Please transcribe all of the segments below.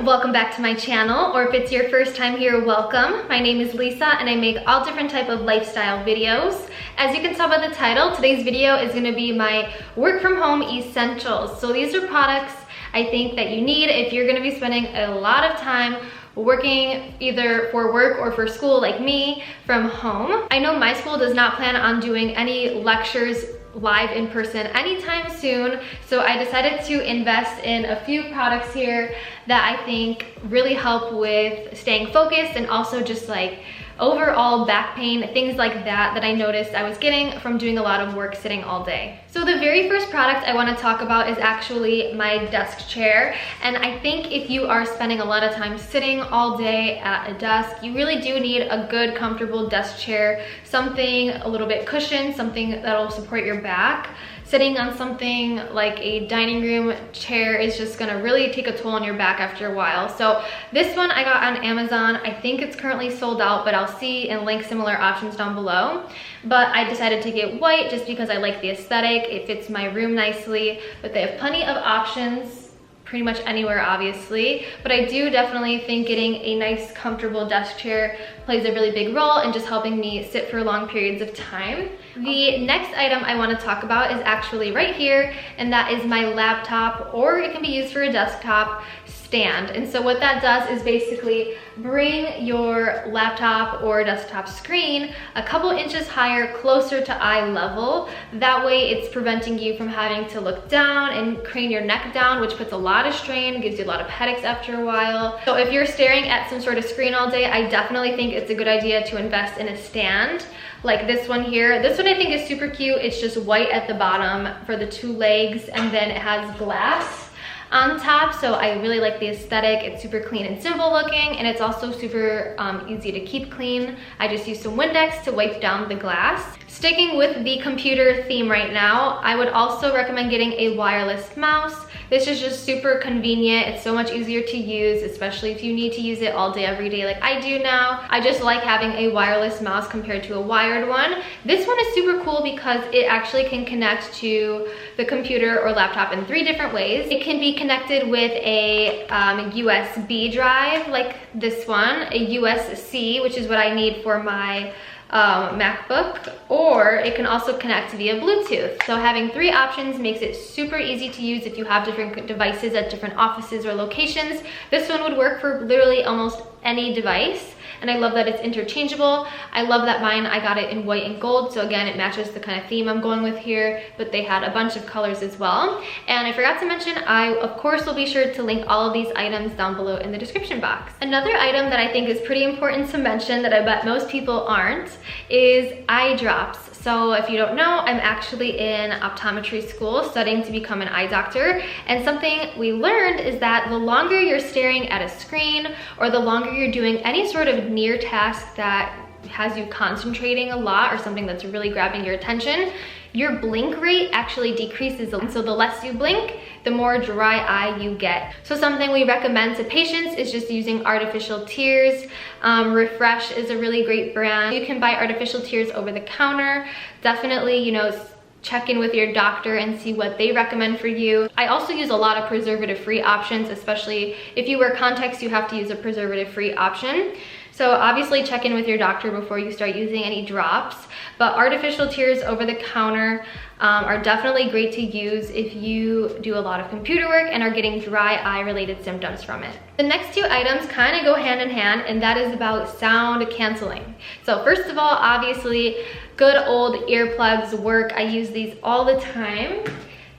welcome back to my channel, or if it's your first time here, welcome. My name is Lisa and I make all different type of lifestyle videos. As you can tell by the title, today's video is going to be my work from home essentials. So these are products I think that you need if you're going to be spending a lot of time working either for work or for school like me from home. I know my school does not plan on doing any lectures live in person anytime soon, so I decided to invest in a few products here that I think really help with staying focused and also just like overall back pain, things like that I noticed I was getting from doing a lot of work sitting all day. So the very first product I want to talk about is actually my desk chair, and I think if you are spending a lot of time sitting all day at a desk, you really do need a good comfortable desk chair, something a little bit cushioned, something that'll support your back. Sitting on something like a dining room chair is just gonna really take a toll on your back after a while. So this one I got on Amazon. I think it's currently sold out, but I'll see and link similar options down below. But I decided to get white just because I like the aesthetic. It fits my room nicely, but they have plenty of options pretty much anywhere, obviously, but I do definitely think getting a nice comfortable desk chair plays a really big role in just helping me sit for long periods of time. The next item I want to talk about is actually right here, and that is my laptop, or it can be used for a desktop stand. And so what that does is basically bring your laptop or desktop screen a couple inches higher, closer to eye level. That way it's preventing you from having to look down and crane your neck down, which puts a lot of strain, gives you a lot of headaches after a while. So if you're staring at some sort of screen all day, I definitely think it's a good idea to invest in a stand like this one here. This one I think is super cute. It's just white at the bottom for the two legs, and then it has glass on top, so I really like the aesthetic. It's super clean and simple looking, and it's also super easy to keep clean. I just use some Windex to wipe down the glass. Sticking with the computer theme right now, I would also recommend getting a wireless mouse. This is just super convenient. It's so much easier to use, especially if you need to use it all day, every day like I do now. I just like having a wireless mouse compared to a wired one. This one is super cool because it actually can connect to the computer or laptop in 3 different ways. It can be connected with a USB drive like this one, a USB-C, which is what I need for my MacBook, or it can also connect via Bluetooth. So having 3 options makes it super easy to use if you have different devices at different offices or locations. This one would work for literally almost any device, and I love that it's interchangeable. I love that mine, I got it in white and gold, so again, it matches the kind of theme I'm going with here, but they had a bunch of colors as well. And I forgot to mention, I of course will be sure to link all of these items down below in the description box. Another item that I think is pretty important to mention that I bet most people aren't is eye drops. So if you don't know, I'm actually in optometry school studying to become an eye doctor, and something we learned is that the longer you're staring at a screen, or the longer you're doing any sort of near task that has you concentrating a lot, or something that's really grabbing your attention, your blink rate actually decreases. So the less you blink, the more dry eye you get. So something we recommend to patients is just using artificial tears. Refresh is a really great brand. You can buy artificial tears over the counter. Definitely, you know, check in with your doctor and see what they recommend for you. I also use a lot of preservative-free options, especially if you wear contacts, you have to use a preservative-free option. So obviously check in with your doctor before you start using any drops, but artificial tears over the counter are definitely great to use if you do a lot of computer work and are getting dry eye related symptoms from it. The next 2 items kind of go hand in hand, and that is about sound canceling. So first of all, obviously good old earplugs work. I use these all the time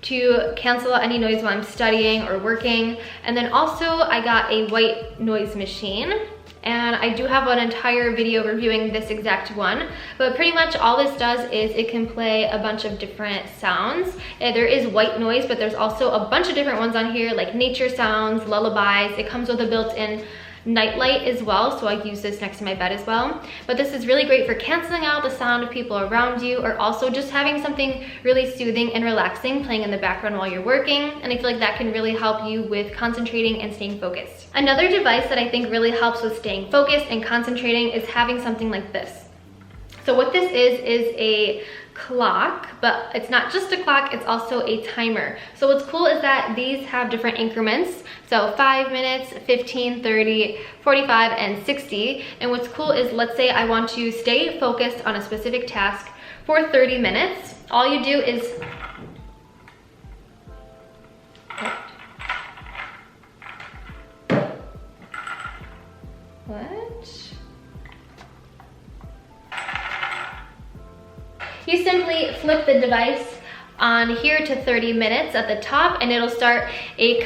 to cancel out any noise while I'm studying or working. And then also I got a white noise machine, and I do have an entire video reviewing this exact one, but pretty much all this does is it can play a bunch of different sounds. There is white noise, but there's also a bunch of different ones on here, like nature sounds, lullabies. It comes with a built-in nightlight as well, so I use this next to my bed as well. But this is really great for canceling out the sound of people around you, or also just having something really soothing and relaxing playing in the background while you're working, and I feel like that can really help you with concentrating and staying focused. Another device that I think really helps with staying focused and concentrating is having something like this. So what this is a clock, but it's not just a clock, it's also a timer. So what's cool is that these have different increments. So 5 minutes, 15, 30, 45, and 60. And what's cool is, let's say I want to stay focused on a specific task for 30 minutes. All you do is you simply flip the device on here to 30 minutes at the top, and it'll start a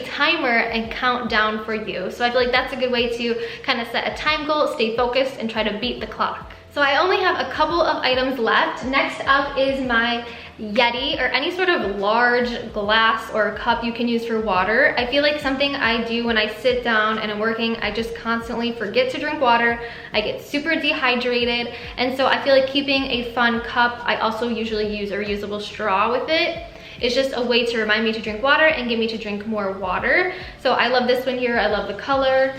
timer and count down for you. So I feel like that's a good way to kind of set a time goal, stay focused, and try to beat the clock. So I only have a couple of items left. Next up is my Yeti, or any sort of large glass or cup you can use for water. I feel like something I do when I sit down and I'm working, I just constantly forget to drink water. I get super dehydrated, and so I feel like keeping a fun cup, I also usually use a reusable straw with it. It's just a way to remind me to drink water and get me to drink more water. So I love this one here. I love the color.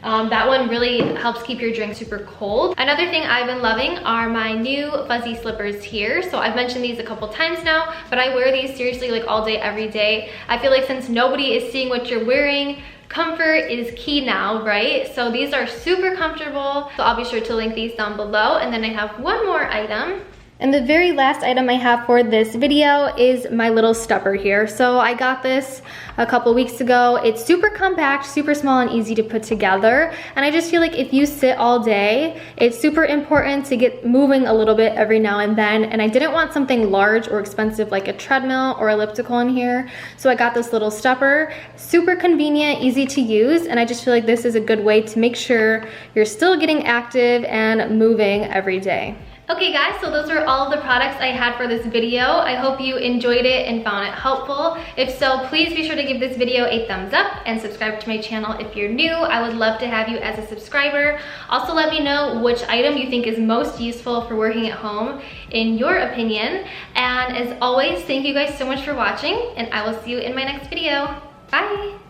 That one really helps keep your drink super cold. Another thing I've been loving are my new fuzzy slippers here. So I've mentioned these a couple times now, but I wear these seriously like all day, every day. I feel like since nobody is seeing what you're wearing, comfort is key now, right? So these are super comfortable. So I'll be sure to link these down below. And then I have one more item. And the very last item I have for this video is my little stubber here. So I got this a couple weeks ago. It's super compact, super small, and easy to put together. And I just feel like if you sit all day, it's super important to get moving a little bit every now and then. And I didn't want something large or expensive like a treadmill or elliptical in here. So I got this little stubber, super convenient, easy to use. And I just feel like this is a good way to make sure you're still getting active and moving every day. Okay guys, so those are all of the products I had for this video. I hope you enjoyed it and found it helpful. If so, please be sure to give this video a thumbs up and subscribe to my channel if you're new. I would love to have you as a subscriber. Also, let me know which item you think is most useful for working at home in your opinion. And as always, thank you guys so much for watching, and I will see you in my next video. Bye!